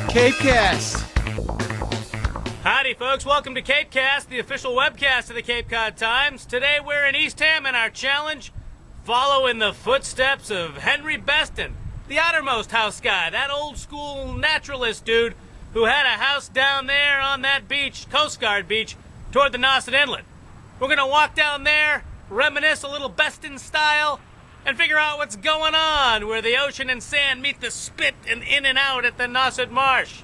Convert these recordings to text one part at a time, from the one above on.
CapeCast. Howdy, folks. Welcome to CapeCast, the official webcast of the Cape Cod Times. Today we're in Eastham, and our challenge, follow in the footsteps of Henry Beston, the Outermost House guy, that old school naturalist dude who had a house down there on that beach, Coast Guard Beach, toward the Nauset Inlet. We're going to walk down there, reminisce a little Beston style, and figure out what's going on where the ocean and sand meet the spit and in and out at the Nauset Marsh.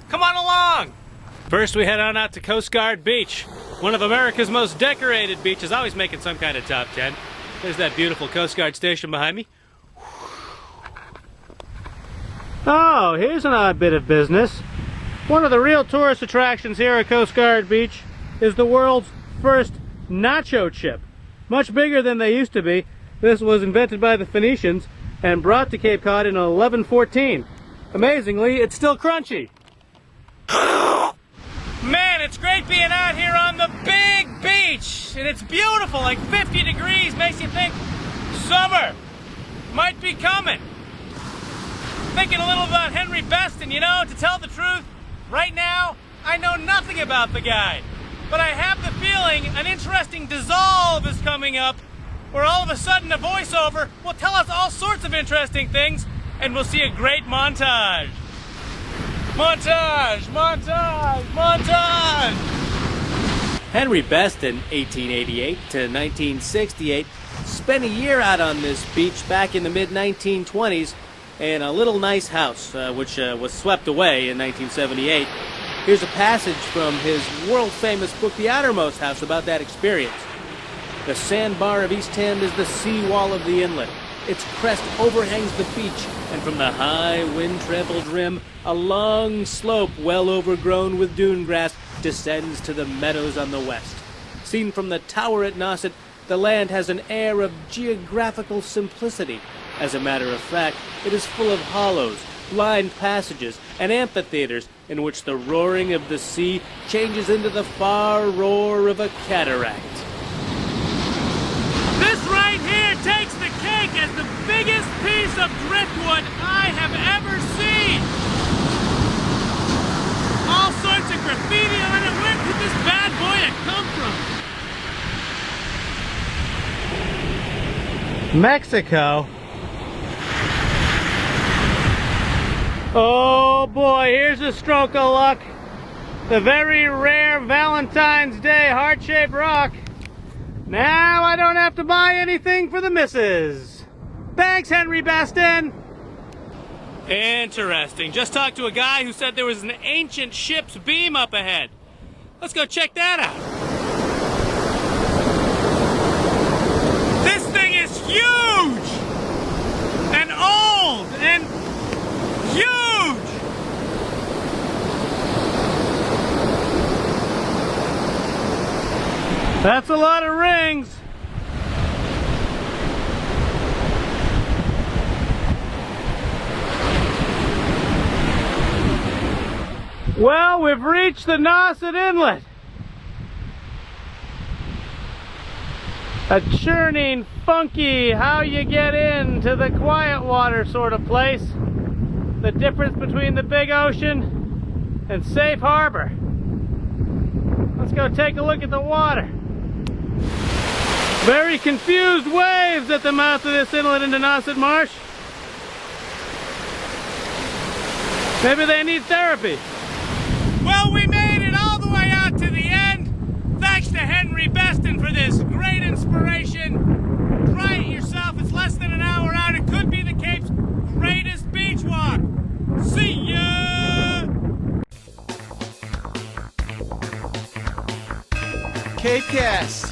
Come on along! First we head on out to Coast Guard Beach, one of America's most decorated beaches, always making some kind of top 10. There's that beautiful Coast Guard station behind me. Oh, here's an odd bit of business. One of the real tourist attractions here at Coast Guard Beach is the world's first nacho chip. Much bigger than they used to be. This was invented by the Phoenicians and brought to Cape Cod in 1114. Amazingly, it's still crunchy. Man, it's great being out here on the big beach. And it's beautiful, like 50 degrees, makes you think summer might be coming. Thinking a little about Henry Beston, you know, to tell the truth, right now, I know nothing about the guy. But I have the feeling an interesting dissolve is coming up, where all of a sudden a voiceover will tell us all sorts of interesting things, and we'll see a great montage. Montage, montage, montage! Henry Beston, 1888 to 1968, spent a year out on this beach back in the mid-1920s in a little nice house, which was swept away in 1978. Here's a passage from his world-famous book, The Outermost House, about that experience. The sandbar of Eastham is the seawall of the inlet. Its crest overhangs the beach, and from the high, wind-trampled rim, a long slope well overgrown with dune grass descends to the meadows on the west. Seen from the tower at Nauset, the land has an air of geographical simplicity. As a matter of fact, it is full of hollows, blind passages, and amphitheaters in which the roaring of the sea changes into the far roar of a cataract. This right here takes the cake as the biggest piece of driftwood I have ever seen. All sorts of graffiti on it. Where could this bad boy have come from? Mexico? Oh boy, here's a stroke of luck. The very rare Valentine's Day heart-shaped rock. Now I don't have to buy anything for the missus. Thanks, Henry Beston. Interesting. Just talked to a guy who said there was an ancient ship's beam up ahead. Let's go check that out. This thing is huge and old and huge. That's a lot of rings. Well, we've reached the Nauset Inlet. A churning, funky, how you get into the quiet water sort of place. The difference between the big ocean and safe harbor. Let's go take a look at the water. Very confused waves at the mouth of this inlet into Nauset Marsh. Maybe they need therapy. Well, we made it all the way out to the end. Thanks to Henry Beston for this great inspiration. Try it yourself. It's less than an hour out. It could be the Cape's greatest beach walk. See ya! CapeCast.